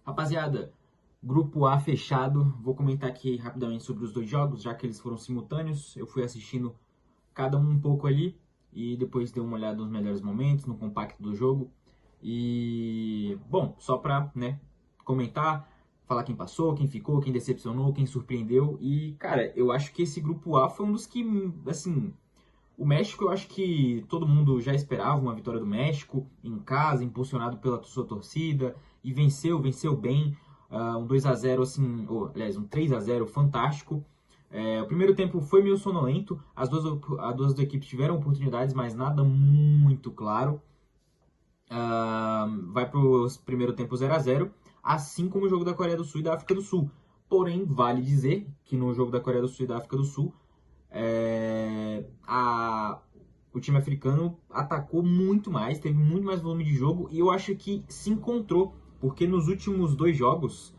Rapaziada, grupo A fechado. Vou comentar aqui rapidamente sobre os dois jogos, já que eles foram simultâneos. Eu fui assistindo cada um pouco ali e depois dei uma olhada nos melhores momentos, no compacto do jogo. E, bom, só pra, comentar, falar quem passou, quem ficou, quem decepcionou, quem surpreendeu. E, cara, eu acho que esse grupo A foi um dos que, assim, o México, eu acho que todo mundo já esperava uma vitória do México em casa, impulsionado pela sua torcida, e venceu bem. Um 2-0 assim, aliás, um 3-0 fantástico. O primeiro tempo foi meio sonolento, as duas equipes tiveram oportunidades, mas nada muito claro. Vai para o primeiro tempo 0-0, assim como o jogo da Coreia do Sul e da África do Sul. Porém, vale dizer que no jogo da Coreia do Sul e da África do Sul, o time africano atacou muito mais, teve muito mais volume de jogo e eu acho que se encontrou, porque nos últimos dois jogos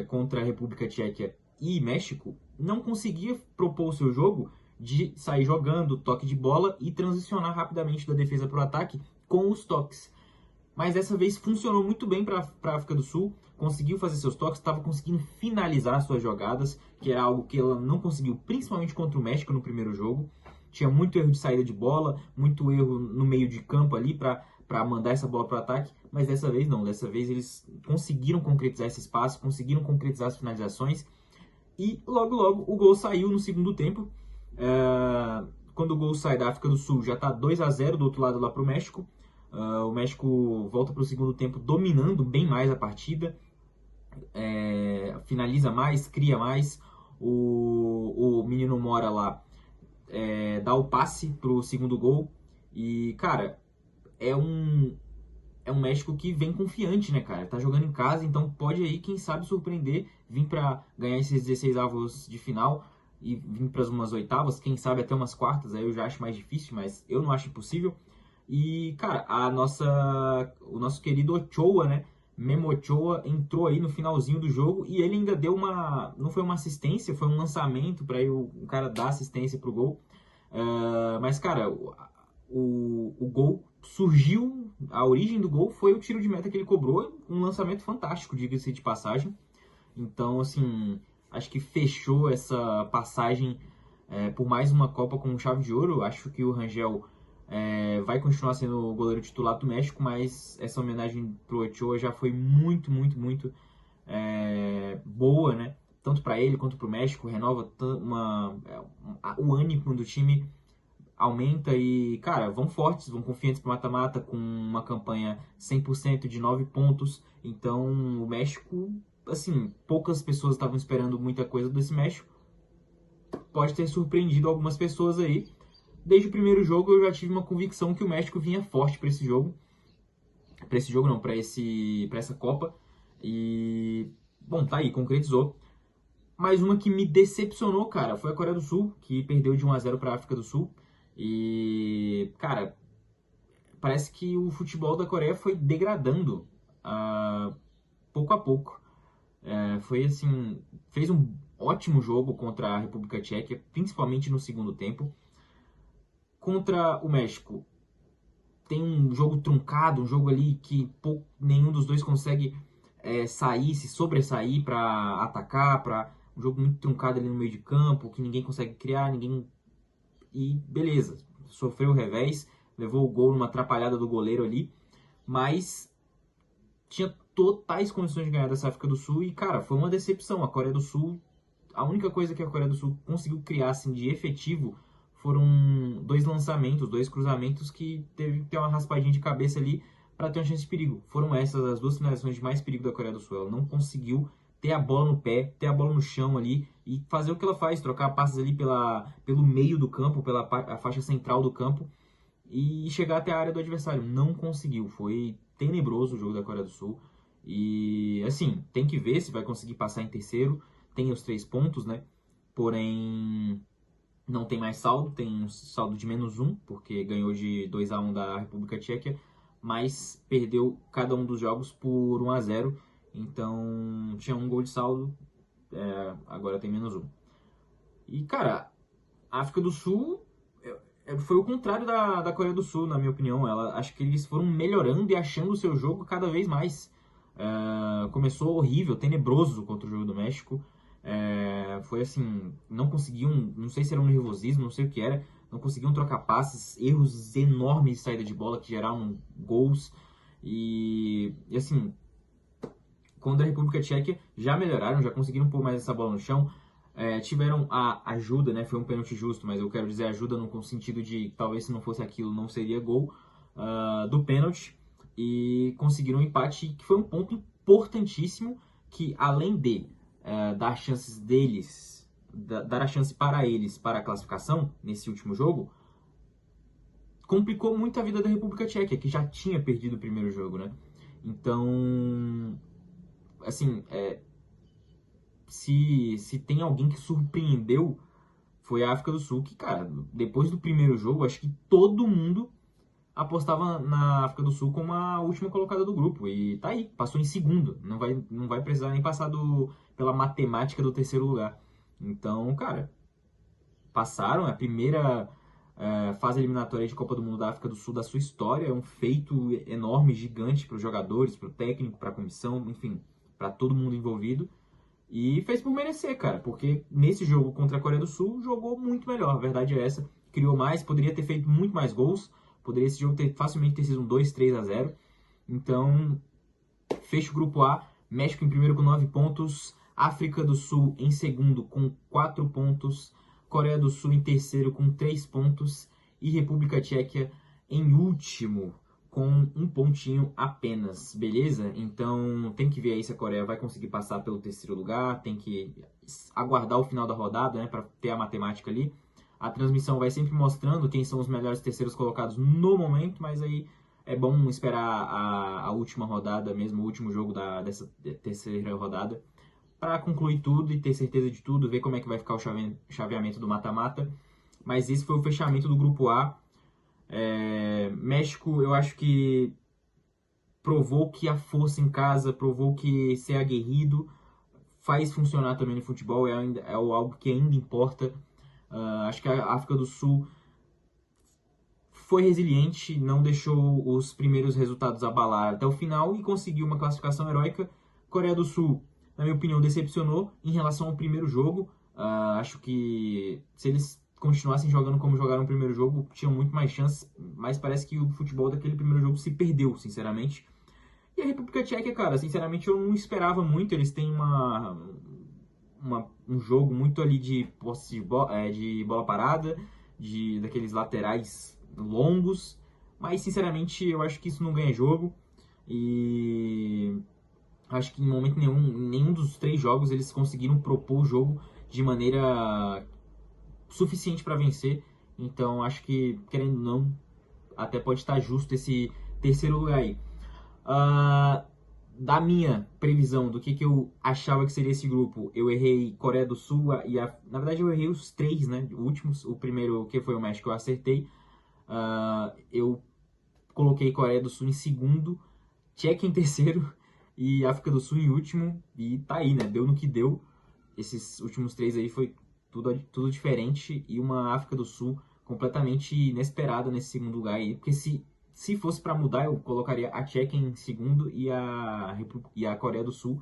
contra a República Tcheca e México, não conseguia propor o seu jogo de sair jogando, toque de bola e transicionar rapidamente da defesa para o ataque com os toques. Mas dessa vez funcionou muito bem para a África do Sul, conseguiu fazer seus toques, estava conseguindo finalizar suas jogadas, que era algo que ela não conseguiu, principalmente contra o México no primeiro jogo. Tinha muito erro de saída de bola, muito erro no meio de campo ali para mandar essa bola para o ataque, mas dessa vez não, dessa vez eles conseguiram concretizar esse espaço, conseguiram concretizar as finalizações e logo logo o gol saiu no segundo tempo. Quando o gol sai da África do Sul já está 2-0 do outro lado lá para o México. O México volta para o segundo tempo dominando bem mais a partida, finaliza mais, cria mais. O menino Mora lá dá o passe pro segundo gol. E, cara, é um México que vem confiante, né, cara? Tá jogando em casa, então pode aí, quem sabe, surpreender, vir para ganhar esses 16 avos de final e vir para umas oitavas, quem sabe até umas quartas, aí eu já acho mais difícil, mas eu não acho impossível. E, cara, o nosso querido Ochoa, né? Memo Ochoa entrou aí no finalzinho do jogo e ele ainda deu não foi uma assistência, foi um lançamento para o cara dar assistência pro gol. Mas, cara, o gol surgiu, a origem do gol foi o tiro de meta que ele cobrou, um lançamento fantástico, diga-se de passagem. Então, assim, acho que fechou essa passagem por mais uma Copa com chave de ouro. Acho que o Rangel vai continuar sendo o goleiro titular do México, mas essa homenagem pro Ochoa já foi muito, muito, muito boa, né? Tanto para ele quanto para o México, renova o ânimo do time aumenta e, cara, vão fortes, vão confiantes pro mata-mata com uma campanha 100% de 9 pontos. Então, o México, assim, poucas pessoas estavam esperando muita coisa desse México. Pode ter surpreendido algumas pessoas aí. Desde o primeiro jogo eu já tive uma convicção que o México vinha forte para esse jogo. Para esse jogo não, para essa Copa. E, bom, tá aí, concretizou. Mais uma que me decepcionou, cara, foi a Coreia do Sul, que perdeu de 1-0 para a África do Sul. E, cara, parece que o futebol da Coreia foi degradando pouco a pouco. Foi assim, fez um ótimo jogo contra a República Tcheca, principalmente no segundo tempo. Contra o México, tem um jogo truncado, um jogo ali que nenhum dos dois consegue se sobressair para atacar, um jogo muito truncado ali no meio de campo, que ninguém consegue criar, e beleza, sofreu o revés, levou o gol numa atrapalhada do goleiro ali, mas tinha totais condições de ganhar dessa África do Sul e, cara, foi uma decepção. A Coreia do Sul, a única coisa que a Coreia do Sul conseguiu criar assim, de efetivo foram dois lançamentos, dois cruzamentos que teve que ter uma raspadinha de cabeça ali para ter uma chance de perigo. Foram essas as duas finalizações de mais perigo da Coreia do Sul. Ela não conseguiu ter a bola no pé, ter a bola no chão ali e fazer o que ela faz, trocar passes ali pelo meio do campo, pela a faixa central do campo e chegar até a área do adversário. Não conseguiu, foi tenebroso o jogo da Coreia do Sul. E assim, tem que ver se vai conseguir passar em terceiro. Tem os 3 pontos, né? Porém, não tem mais saldo, tem um saldo de -1, porque ganhou de 2-1 da República Tcheca, mas perdeu cada um dos jogos por 1-0. Então, tinha um gol de saldo, agora tem -1. E, cara, a África do Sul foi o contrário da Coreia do Sul, na minha opinião. Acho que eles foram melhorando e achando o seu jogo cada vez mais. Começou horrível, tenebroso contra o jogo do México. Foi assim, não conseguiam, não sei se era um nervosismo, não sei o que era, não conseguiam trocar passes, erros enormes de saída de bola que geraram gols. E assim, contra a República Tcheca já melhoraram, já conseguiram pôr mais essa bola no chão. Tiveram a ajuda, né? Foi um pênalti justo, mas eu quero dizer ajuda no sentido de talvez se não fosse aquilo não seria gol do pênalti. E conseguiram um empate que foi um ponto importantíssimo que além de dar chances deles, dar a chance para eles para a classificação nesse último jogo, complicou muito a vida da República Tcheca, que já tinha perdido o primeiro jogo, né? Então, assim, se tem alguém que surpreendeu, foi a África do Sul, que, cara, depois do primeiro jogo, acho que todo mundo apostava na África do Sul como a última colocada do grupo. E tá aí, passou em segundo. Não vai precisar nem passar pela matemática do terceiro lugar. Então, cara, passaram. É a primeira fase eliminatória de Copa do Mundo da África do Sul da sua história. É um feito enorme, gigante para os jogadores, para o técnico, para a comissão, enfim, para todo mundo envolvido. E fez por merecer, cara, porque nesse jogo contra a Coreia do Sul jogou muito melhor, a verdade é essa. Criou mais, poderia ter feito muito mais gols, poderia esse jogo facilmente ter sido um 2-3-0. Então, fecha o grupo A, México em primeiro com 9 pontos, África do Sul em segundo com 4 pontos, Coreia do Sul em terceiro com 3 pontos e República Tcheca em último com um pontinho apenas, beleza? Então tem que ver aí se a Coreia vai conseguir passar pelo terceiro lugar, tem que aguardar o final da rodada, né, para ter a matemática ali. A transmissão vai sempre mostrando quem são os melhores terceiros colocados no momento, mas aí é bom esperar a última rodada mesmo, o último jogo dessa terceira rodada, para concluir tudo e ter certeza de tudo, ver como é que vai ficar o chaveamento do mata-mata. Mas esse foi o fechamento do grupo A. México, eu acho que provou que a força em casa, provou que ser aguerrido faz funcionar também no futebol, algo que ainda importa. Acho que a África do Sul foi resiliente, não deixou os primeiros resultados abalar até o final e conseguiu uma classificação heróica. Coreia do Sul, na minha opinião, decepcionou em relação ao primeiro jogo. Acho que se eles continuassem jogando como jogaram no primeiro jogo, tinham muito mais chances, mas parece que o futebol daquele primeiro jogo se perdeu, sinceramente. E a República Tcheca, cara, sinceramente eu não esperava muito. Eles têm um jogo muito ali de posse de bola parada, daqueles laterais longos. Mas, sinceramente, eu acho que isso não ganha jogo. E acho que em momento nenhum dos 3 jogos eles conseguiram propor o jogo de maneira suficiente para vencer. Então, acho que, querendo ou não, até pode estar justo esse terceiro lugar aí. Da minha previsão do que eu achava que seria esse grupo, eu errei Coreia do Sul na verdade eu errei os 3, né, últimos. O primeiro, que foi o México, eu acertei. Eu coloquei Coreia do Sul em segundo, Tchequia em terceiro e África do Sul em último. E tá aí, né, deu no que deu. Esses últimos 3 aí foi tudo diferente e uma África do Sul completamente inesperada nesse segundo lugar aí, porque se fosse para mudar, eu colocaria a Tchequia em segundo e a Coreia do Sul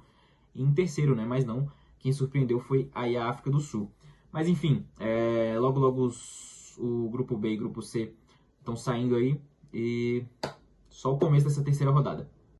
em terceiro, né? Mas não, quem surpreendeu foi aí a África do Sul. Mas enfim, logo logo o grupo B e grupo C estão saindo aí e só o começo dessa terceira rodada.